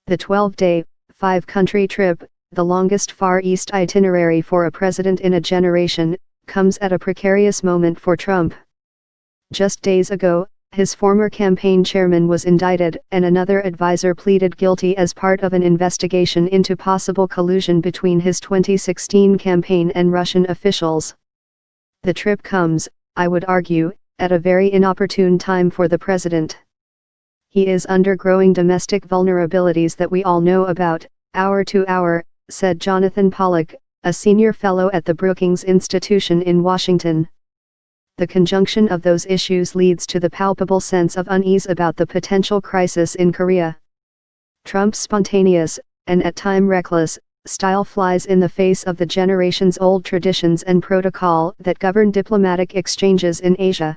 The 12-day, 5-country trip, the longest Far East itinerary for a president in a generation, comes at a precarious moment for Trump. Just days ago, his former campaign chairman was indicted and another advisor pleaded guilty as part of an investigation into possible collusion between his 2016 campaign and Russian officials. The trip comes, I would argue, at a very inopportune time for the president. He is under growing domestic vulnerabilities that we all know about, hour to hour, said Jonathan Pollock, a senior fellow at the Brookings Institution in Washington. The conjunction of those issues leads to the palpable sense of unease about the potential crisis in Korea. Trump's spontaneous, and at times reckless, style flies in the face of the generations-old traditions and protocol that govern diplomatic exchanges in Asia.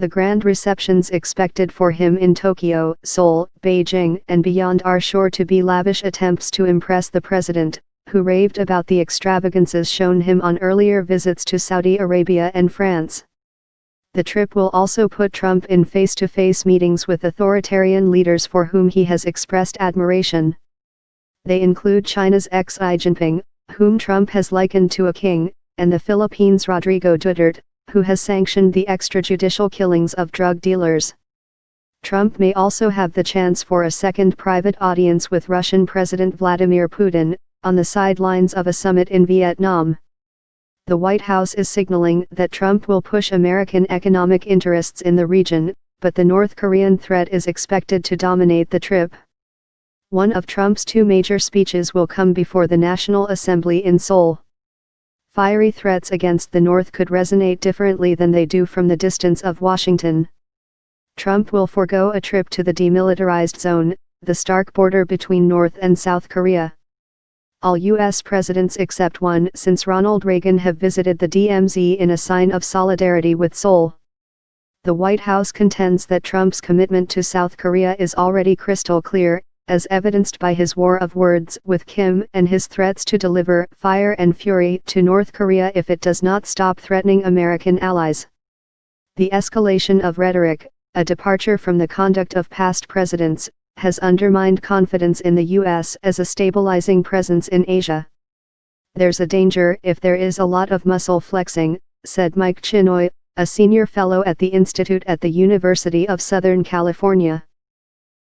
The grand receptions expected for him in Tokyo, Seoul, Beijing, and beyond are sure to be lavish attempts to impress the president, who raved about the extravagances shown him on earlier visits to Saudi Arabia and France. The trip will also put Trump in face-to-face meetings with authoritarian leaders for whom he has expressed admiration. They include China's Xi Jinping, whom Trump has likened to a king, and the Philippines' Rodrigo Duterte, who has sanctioned the extrajudicial killings of drug dealers. Trump may also have the chance for a second private audience with Russian President Vladimir Putin, on the sidelines of a summit in Vietnam. The White House is signaling that Trump will push American economic interests in the region, but the North Korean threat is expected to dominate the trip. One of Trump's two major speeches will come before the National Assembly in Seoul. Fiery threats against the North could resonate differently than they do from the distance of Washington. Trump will forego a trip to the demilitarized zone, the stark border between North and South Korea. All U.S. presidents except one since Ronald Reagan have visited the DMZ in a sign of solidarity with Seoul. The White House contends that Trump's commitment to South Korea is already crystal clear, as evidenced by his war of words with Kim and his threats to deliver fire and fury to North Korea if it does not stop threatening American allies. The escalation of rhetoric, a departure from the conduct of past presidents, has undermined confidence in the U.S. as a stabilizing presence in Asia. There's a danger if there is a lot of muscle flexing, said Mike Chinoy, a senior fellow at the Institute at the University of Southern California.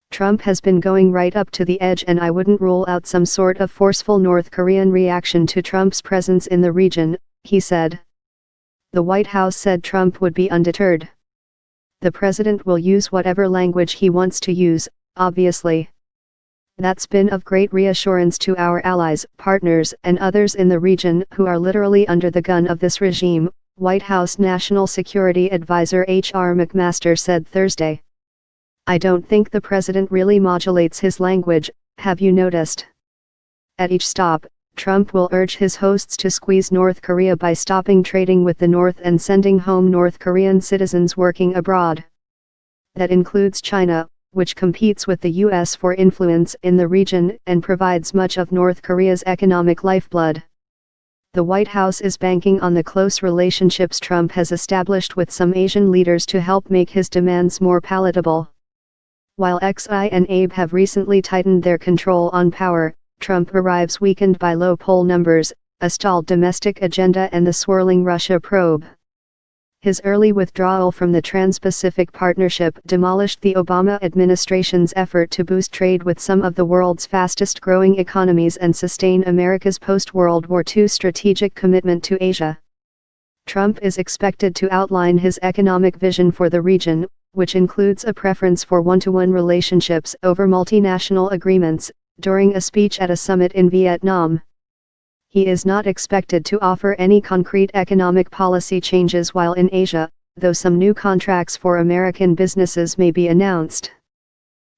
Trump has been going right up to the edge, and I wouldn't rule out some sort of forceful North Korean reaction to Trump's presence in the region, he said. The White House said Trump would be undeterred. The president will use whatever language he wants to use, obviously. That's been of great reassurance to our allies, partners, and others in the region who are literally under the gun of this regime, White House National Security Advisor H.R. McMaster said Thursday. I don't think the president really modulates his language, have you noticed? At each stop, Trump will urge his hosts to squeeze North Korea by stopping trading with the North and sending home North Korean citizens working abroad. That includes China, which competes with the U.S. for influence in the region and provides much of North Korea's economic lifeblood. The White House is banking on the close relationships Trump has established with some Asian leaders to help make his demands more palatable. While Xi and Abe have recently tightened their control on power, Trump arrives weakened by low poll numbers, a stalled domestic agenda and the swirling Russia probe. His early withdrawal from the Trans-Pacific Partnership demolished the Obama administration's effort to boost trade with some of the world's fastest-growing economies and sustain America's post-World War II strategic commitment to Asia. Trump is expected to outline his economic vision for the region, which includes a preference for one-to-one relationships over multinational agreements, during a speech at a summit in Vietnam. He is not expected to offer any concrete economic policy changes while in Asia, though some new contracts for American businesses may be announced.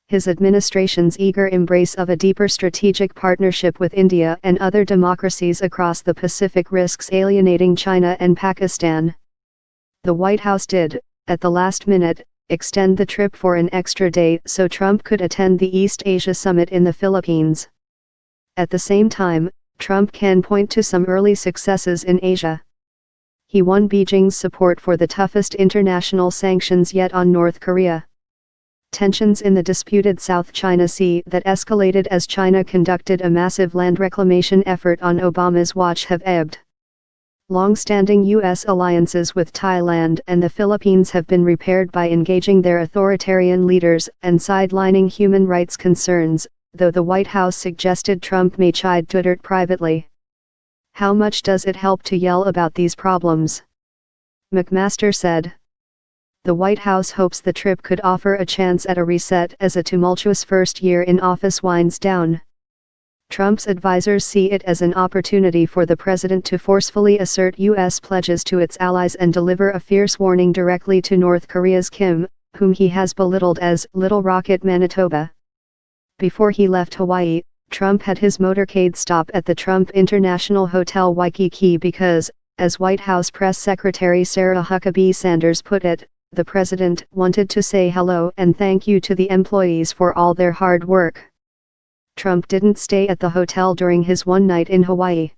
His administration's eager embrace of a deeper strategic partnership with India and other democracies across the Pacific risks alienating China and Pakistan. The White House did, at the last minute, extend the trip for an extra day so Trump could attend the East Asia Summit in the Philippines. At the same time, Trump can point to some early successes in Asia. He won Beijing's support for the toughest international sanctions yet on North Korea. Tensions in the disputed South China Sea that escalated as China conducted a massive land reclamation effort on Obama's watch have ebbed. Long-standing U.S. alliances with Thailand and the Philippines have been repaired by engaging their authoritarian leaders and sidelining human rights concerns, though the White House suggested Trump may chide Duterte privately. How much does it help to yell about these problems? McMaster said. The White House hopes the trip could offer a chance at a reset as a tumultuous first year in office winds down. Trump's advisors see it as an opportunity for the president to forcefully assert U.S. pledges to its allies and deliver a fierce warning directly to North Korea's Kim, whom he has belittled as Little Rocket Manitoba. Before he left Hawaii, Trump had his motorcade stop at the Trump International Hotel Waikiki because, as White House Press Secretary Sarah Huckabee Sanders put it, the president wanted to say hello and thank you to the employees for all their hard work. Trump didn't stay at the hotel during his one night in Hawaii.